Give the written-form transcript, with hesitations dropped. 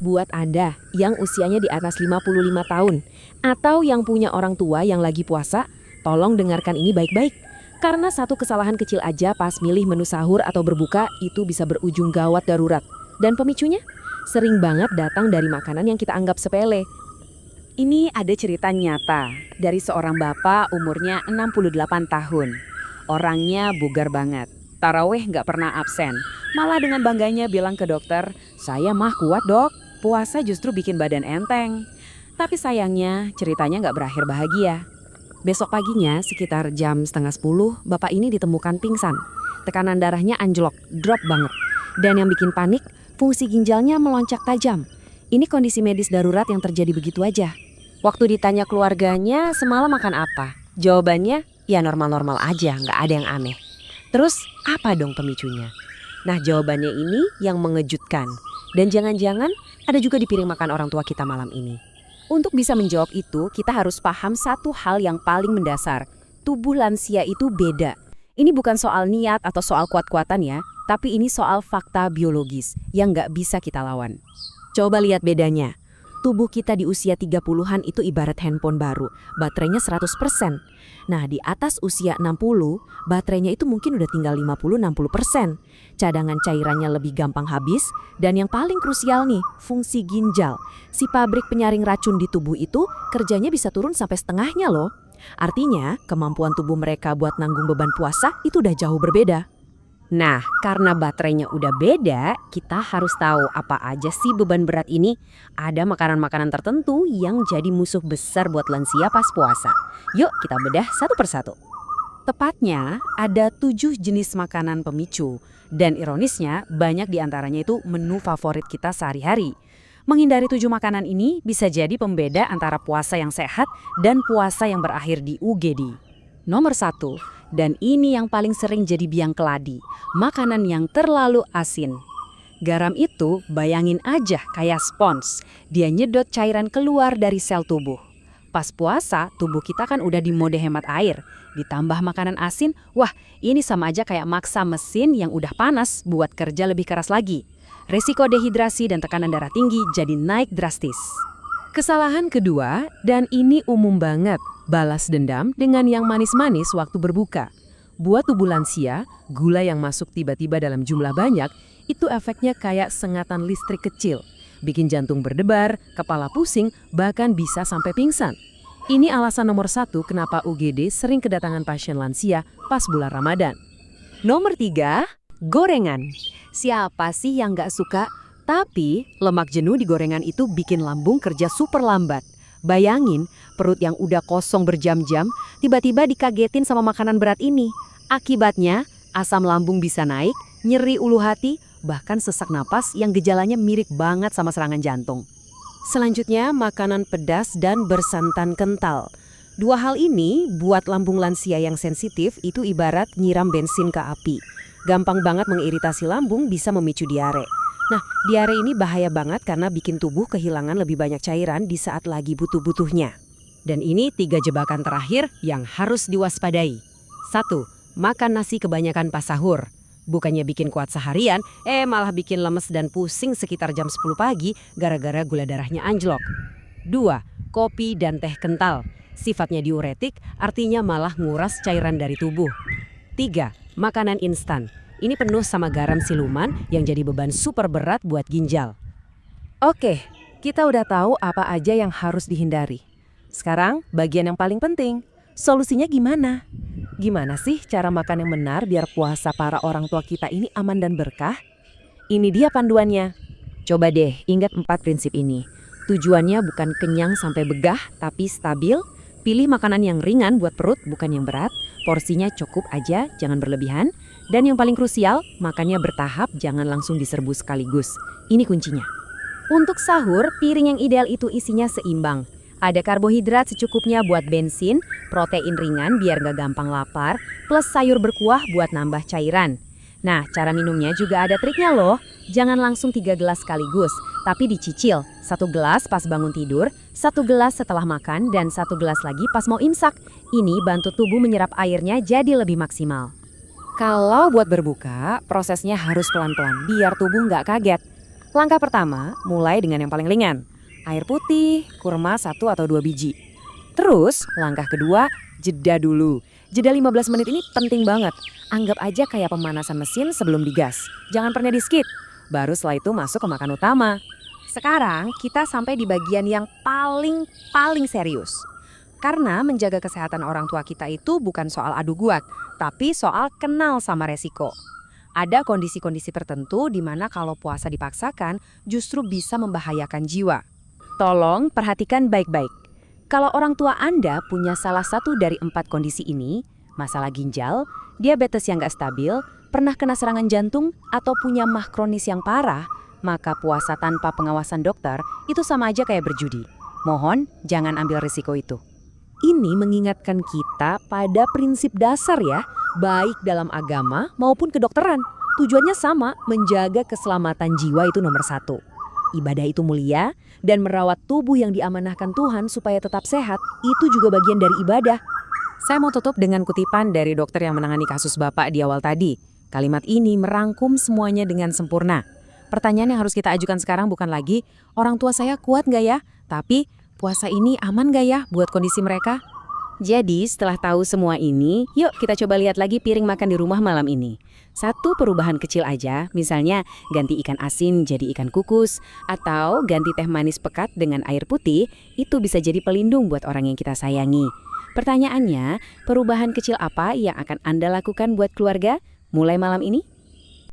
buat Anda yang usianya di atas 55 tahun atau yang punya orang tua yang lagi puasa, tolong dengarkan ini baik-baik. Karena satu kesalahan kecil aja pas milih menu sahur atau berbuka itu bisa berujung gawat darurat. Dan pemicunya sering banget datang dari makanan yang kita anggap sepele. Ini ada cerita nyata dari seorang bapak umurnya 68 tahun. Orangnya bugar banget. Taraweh nggak pernah absen. Malah dengan bangganya bilang ke dokter, "Saya mah kuat dok, puasa justru bikin badan enteng." Tapi sayangnya ceritanya nggak berakhir bahagia. Besok paginya sekitar jam setengah 10, bapak ini ditemukan pingsan. Tekanan darahnya anjlok, drop banget. Dan yang bikin panik, fungsi ginjalnya melonjak tajam. Ini kondisi medis darurat yang terjadi begitu aja. Waktu ditanya keluarganya semalam makan apa? Jawabannya, ya normal-normal aja, nggak ada yang aneh. Terus apa dong pemicunya? Nah jawabannya ini yang mengejutkan. Dan jangan-jangan ada juga di piring makan orang tua kita malam ini. Untuk bisa menjawab itu, kita harus paham satu hal yang paling mendasar. Tubuh lansia itu beda. Ini bukan soal niat atau soal kuat-kuatan ya, tapi ini soal fakta biologis yang nggak bisa kita lawan. Coba lihat bedanya. Tubuh kita di usia 30-an itu ibarat handphone baru, baterainya 100%. Nah, di atas usia 60, baterainya itu mungkin udah tinggal 50-60%. Cadangan cairannya lebih gampang habis, dan yang paling krusial nih, fungsi ginjal. Si pabrik penyaring racun di tubuh itu kerjanya bisa turun sampai setengahnya loh. Artinya, kemampuan tubuh mereka buat nanggung beban puasa itu udah jauh berbeda. Nah, karena baterainya udah beda, kita harus tahu apa aja sih beban berat ini. Ada makanan-makanan tertentu yang jadi musuh besar buat lansia pas puasa. Yuk kita bedah satu persatu. Tepatnya, ada 7 jenis makanan pemicu. Dan ironisnya, banyak diantaranya itu menu favorit kita sehari-hari. Menghindari 7 makanan ini bisa jadi pembeda antara puasa yang sehat dan puasa yang berakhir di UGD. Nomor 1, dan ini yang paling sering jadi biang keladi, makanan yang terlalu asin. Garam itu bayangin aja kayak spons, dia nyedot cairan keluar dari sel tubuh. Pas puasa, tubuh kita kan udah di mode hemat air, ditambah makanan asin, wah ini sama aja kayak maksa mesin yang udah panas buat kerja lebih keras lagi. Resiko dehidrasi dan tekanan darah tinggi jadi naik drastis. Kesalahan kedua, dan ini umum banget, balas dendam dengan yang manis-manis waktu berbuka. Buat tubuh lansia, gula yang masuk tiba-tiba dalam jumlah banyak, itu efeknya kayak sengatan listrik kecil. Bikin jantung berdebar, kepala pusing, bahkan bisa sampai pingsan. Ini alasan nomor 1 kenapa UGD sering kedatangan pasien lansia pas bulan Ramadan. Nomor 3, gorengan. Siapa sih yang nggak suka? Tapi lemak jenuh di gorengan itu bikin lambung kerja super lambat. Bayangin, perut yang udah kosong berjam-jam, tiba-tiba dikagetin sama makanan berat ini. Akibatnya, asam lambung bisa naik, nyeri ulu hati, bahkan sesak napas yang gejalanya mirip banget sama serangan jantung. Selanjutnya, makanan pedas dan bersantan kental. Dua hal ini buat lambung lansia yang sensitif itu ibarat nyiram bensin ke api. Gampang banget mengiritasi lambung, bisa memicu diare. Nah, diare ini bahaya banget karena bikin tubuh kehilangan lebih banyak cairan di saat lagi butuh-butuhnya. Dan ini 3 jebakan terakhir yang harus diwaspadai. 1. Makan nasi kebanyakan pas sahur. Bukannya bikin kuat seharian, malah bikin lemes dan pusing sekitar jam 10 pagi gara-gara gula darahnya anjlok. 2. Kopi dan teh kental. Sifatnya diuretik, artinya malah nguras cairan dari tubuh. 3. Makanan instan. Ini penuh sama garam siluman yang jadi beban super berat buat ginjal. Oke, kita udah tahu apa aja yang harus dihindari. Sekarang bagian yang paling penting, solusinya gimana? Gimana sih cara makan yang benar biar puasa para orang tua kita ini aman dan berkah? Ini dia panduannya. Coba deh ingat 4 prinsip ini. Tujuannya bukan kenyang sampai begah, tapi stabil. Pilih makanan yang ringan buat perut, bukan yang berat. Porsinya cukup aja, jangan berlebihan. Dan yang paling krusial, makannya bertahap, jangan langsung diserbu sekaligus. Ini kuncinya. Untuk sahur, piring yang ideal itu isinya seimbang. Ada karbohidrat secukupnya buat bensin, protein ringan biar gak gampang lapar, plus sayur berkuah buat nambah cairan. Nah, cara minumnya juga ada triknya loh. Jangan langsung 3 gelas sekaligus, tapi dicicil. 1 gelas pas bangun tidur, 1 gelas setelah makan, dan 1 gelas lagi pas mau imsak. Ini bantu tubuh menyerap airnya jadi lebih maksimal. Kalau buat berbuka, prosesnya harus pelan-pelan biar tubuh nggak kaget. Langkah pertama, mulai dengan yang paling ringan. Air putih, kurma 1 atau 2 biji. Terus, langkah kedua, jeda dulu. Jeda 15 menit ini penting banget. Anggap aja kayak pemanasan mesin sebelum digas. Jangan pernah di-skip. Baru setelah itu masuk ke makan utama. Sekarang kita sampai di bagian yang paling serius. Karena menjaga kesehatan orang tua kita itu bukan soal adu guak, tapi soal kenal sama resiko. Ada kondisi-kondisi tertentu di mana kalau puasa dipaksakan justru bisa membahayakan jiwa. Tolong perhatikan baik-baik. Kalau orang tua Anda punya salah satu dari 4 kondisi ini, masalah ginjal, diabetes yang gak stabil, pernah kena serangan jantung, atau punya mah kronis yang parah, maka puasa tanpa pengawasan dokter itu sama aja kayak berjudi. Mohon jangan ambil risiko itu. Ini mengingatkan kita pada prinsip dasar ya, baik dalam agama maupun kedokteran. Tujuannya sama, menjaga keselamatan jiwa itu nomor 1. Ibadah itu mulia, dan merawat tubuh yang diamanahkan Tuhan supaya tetap sehat, itu juga bagian dari ibadah. Saya mau tutup dengan kutipan dari dokter yang menangani kasus Bapak di awal tadi. Kalimat ini merangkum semuanya dengan sempurna. Pertanyaan yang harus kita ajukan sekarang bukan lagi, orang tua saya kuat nggak ya? Tapi, puasa ini aman nggak ya buat kondisi mereka? Jadi, setelah tahu semua ini, yuk kita coba lihat lagi piring makan di rumah malam ini. Satu perubahan kecil aja, misalnya ganti ikan asin jadi ikan kukus, atau ganti teh manis pekat dengan air putih, itu bisa jadi pelindung buat orang yang kita sayangi. Pertanyaannya, perubahan kecil apa yang akan Anda lakukan buat keluarga mulai malam ini?